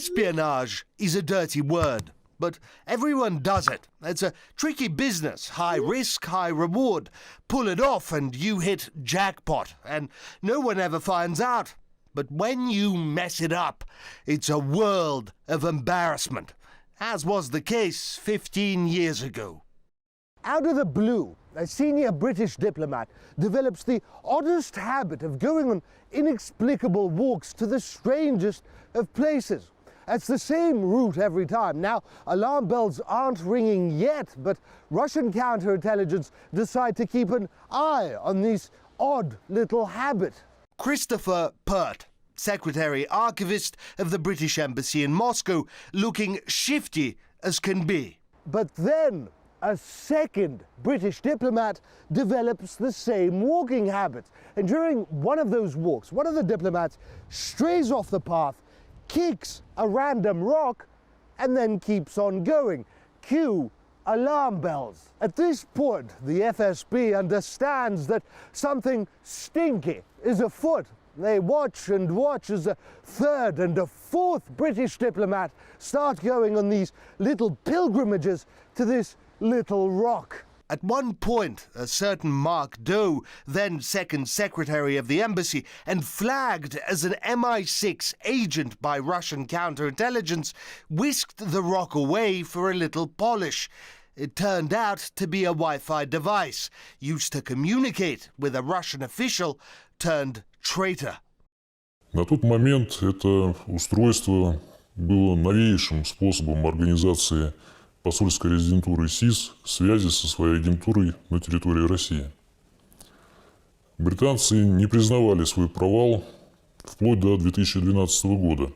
Espionage is a dirty word, but everyone does it. It's a tricky business, high risk, high reward. Pull it off and you hit jackpot, and no one ever finds out. But when you mess it up, it's a world of embarrassment, as was the case 15 years ago. Out of the blue, a senior British diplomat develops the oddest habit of going on inexplicable walks to the strangest of places. It's the same route every time. Now, alarm bells aren't ringing yet, but Russian counterintelligence decide to keep an eye on this odd little habit. Christopher Pert, Secretary Archivist of the British Embassy in Moscow, looking shifty as can be. But then a second British diplomat develops the same walking habit. And during one of those walks, one of the diplomats strays off the path, kicks a random rock, and then keeps on going. Cue alarm bells. At this point, the FSB understands that something stinky is afoot. They watch and watch as a third and a fourth British diplomat start going on these little pilgrimages to this little rock. At one point, a certain Mark Doe, then second secretary of the embassy and flagged as an MI6 agent by Russian counterintelligence, whisked the rock away for a little polish. It turned out to be a Wi-Fi device used to communicate with a Russian official turned traitor. На тот момент это устройство было новейшим способом организации посольской резидентуры СИС связи со своей агентурой на территории России. Британцы не признавали свой провал вплоть до 2012 года,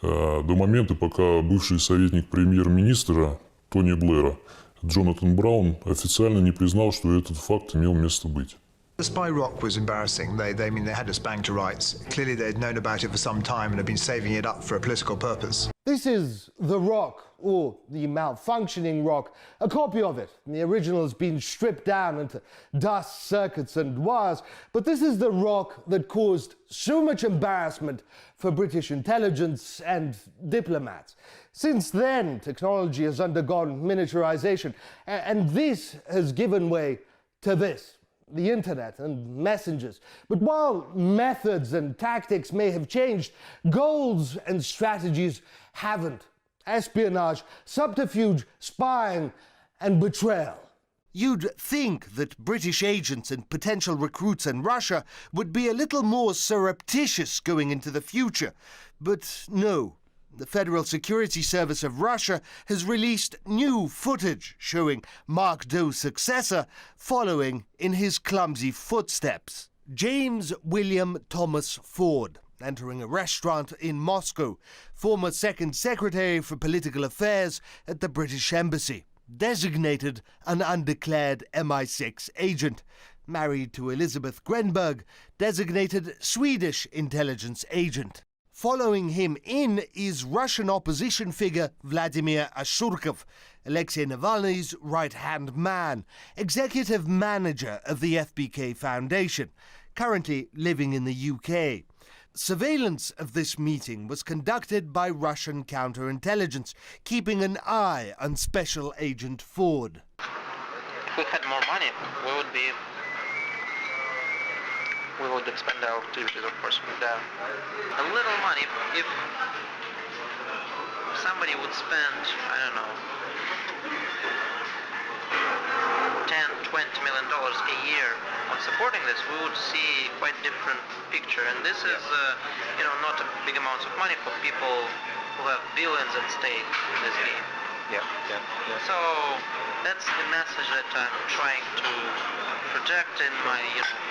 до момента, пока бывший советник премьер-министра Тони Блэра Джонатан Браун официально не признал, что этот факт имел место быть. The spy rock was embarrassing. They had us banged to rights. Clearly they'd known about it for some time and had been saving it up for a political purpose. This is the rock, or the malfunctioning rock, a copy of it. The original has been stripped down into dust, circuits and wires, but this is the rock that caused so much embarrassment for British intelligence and diplomats. Since then, technology has undergone miniaturization, and this has given way to this. The internet and messengers. But while methods and tactics may have changed, goals and strategies haven't. Espionage, subterfuge, spying, and betrayal. You'd think that British agents and potential recruits in Russia would be a little more surreptitious going into the future, but no. The Federal Security Service of Russia has released new footage showing Mark Doe's successor following in his clumsy footsteps. James William Thomas Ford, entering a restaurant in Moscow, former Second Secretary for Political Affairs at the British Embassy, designated an undeclared MI6 agent, married to Elizabeth Grenberg, designated Swedish intelligence agent. Following him in is Russian opposition figure Vladimir Ashurkov, Alexei Navalny's right-hand man, executive manager of the FBK Foundation, currently living in the UK. Surveillance of this meeting was conducted by Russian counterintelligence, keeping an eye on Special Agent Ford. If we had more money, we would expand our activities, of course, with a little money. If somebody would spend, I don't know, $10–20 million a year on supporting this, we would see quite different picture. And this is, not a big amounts of money for people who have billions at stake in this game. So that's the message that I'm trying to project in my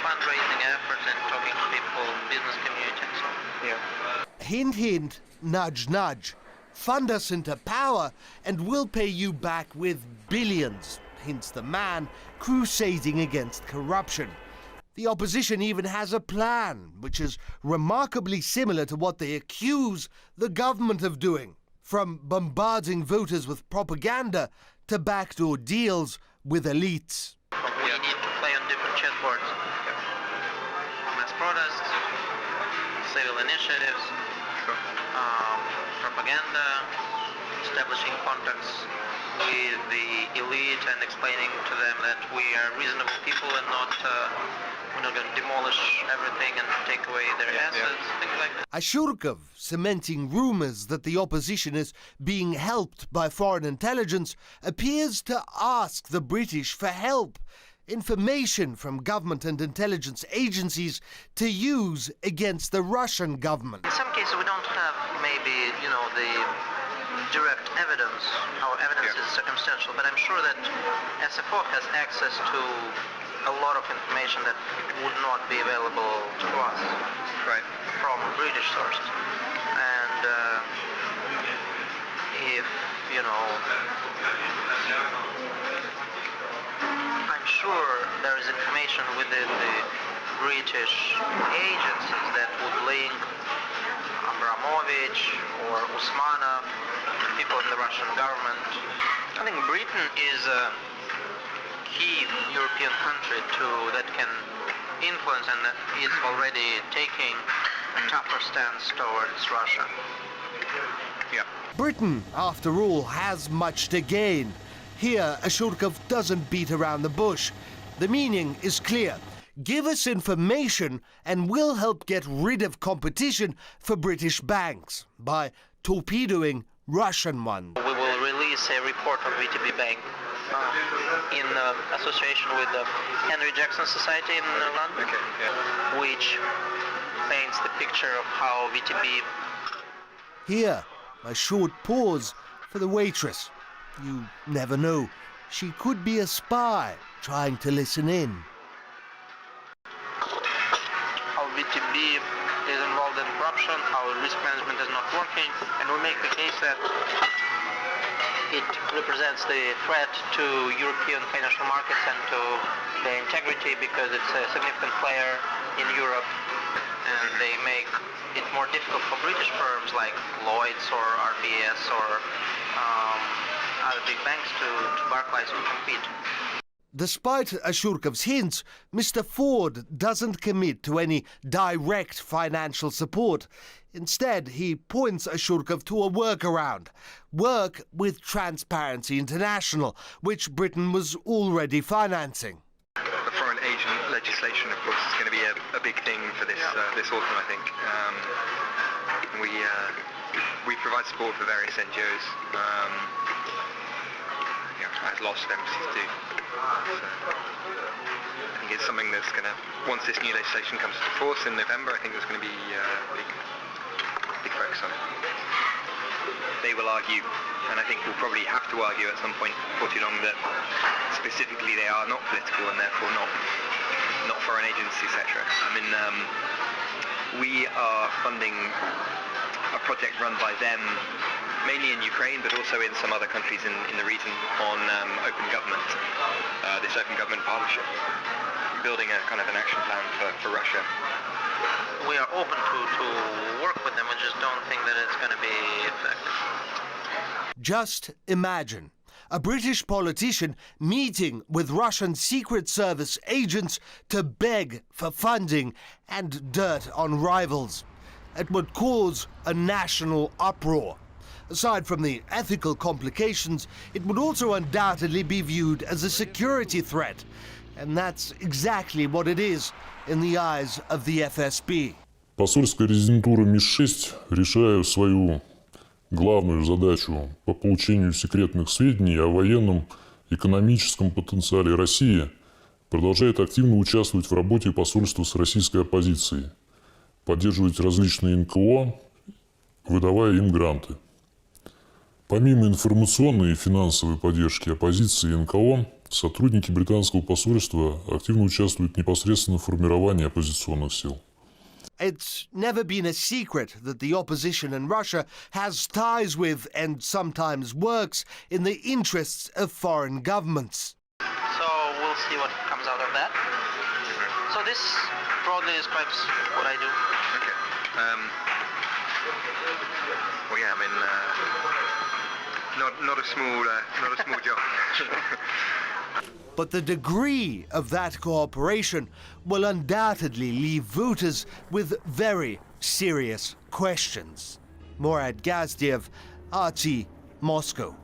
fundraising effort and talking to people, business community and so on. Hint, hint, nudge, nudge. Fund us into power and we'll pay you back with billions, hints the man crusading against corruption. The opposition even has a plan, which is remarkably similar to what they accuse the government of doing, from bombarding voters with propaganda to backdoor deals with elites. We need to play on different chessboards. Mass protests, civil initiatives, propaganda, establishing contacts with the elite and explaining to them that we are reasonable people and we're not going to demolish everything and take away their assets, things like that. Ashurkov, cementing rumors that the opposition is being helped by foreign intelligence, appears to ask the British for help, information from government and intelligence agencies to use against the Russian government. In some cases we don't have maybe, the direct evidence. Our evidence is circumstantial, but I'm sure that SFO has access to a lot of information that would not be available to us from British sources. And if, I'm sure there is information within the British agencies that would link Abramovich or Usmanov to people in the Russian government. I think Britain is a key European country that can influence and that is already taking a tougher stance towards Russia. Britain, after all, has much to gain. Here, Ashurkov doesn't beat around the bush. The meaning is clear. Give us information and we'll help get rid of competition for British banks by torpedoing Russian ones. We will release a report on VTB Bank in association with the Henry Jackson Society in London, which paints the picture of how VTB... Here, a short pause for the waitress. You never know. She could be a spy trying to listen in. How VTB is involved in corruption, how risk management is not working, and we make the case that it represents the threat to European financial markets and to their integrity because it's a significant player in Europe, and they make it more difficult for British firms like Lloyd's or RBS or other big banks to Barclays to compete. Despite Ashurkov's hints, Mr. Ford doesn't commit to any direct financial support. Instead, he points Ashurkov to a workaround. Work with Transparency International, which Britain was already financing. The foreign agent legislation, of course, is going to be a big thing for this autumn, I think. We provide support for various NGOs, as lost embassies do. So I think it's something that's going to, once this new legislation comes into force in November, I think there's going to be a big focus on it. They will argue, and I think we'll probably have to argue at some point before too long, that specifically they are not political and therefore not foreign agencies, etc. I mean, we are funding a project run by them, mainly in Ukraine, but also in some other countries in the region, on open government, this open government partnership, building a kind of an action plan for Russia. We are open to work with them, we just don't think that it's going to be effective. Just imagine a British politician meeting with Russian Secret Service agents to beg for funding and dirt on rivals. It would cause a national uproar. Aside from the ethical complications, it would also undoubtedly be viewed as a security threat. And that's exactly what it is in the eyes of the FSB. Посольская резидентура МИ-6, решая свою главную задачу по получению секретных сведений о военном экономическом потенциале России, продолжает активно участвовать в работе посольства с российской оппозицией, поддерживать различные НКО, выдавая им гранты. Помимо информационной и финансовой поддержки оппозиции и НКО, сотрудники британского посольства активно участвуют непосредственно в формировании оппозиционных сил. It's never been a secret that the opposition in Russia has ties with and sometimes works in the interests of foreign governments. So we'll see what comes out of that. So this broadly describes what I do. Okay. Well, yeah, I mean, not a small job. But the degree of that cooperation will undoubtedly leave voters with very serious questions. Murad Газдиев, RT Moscow.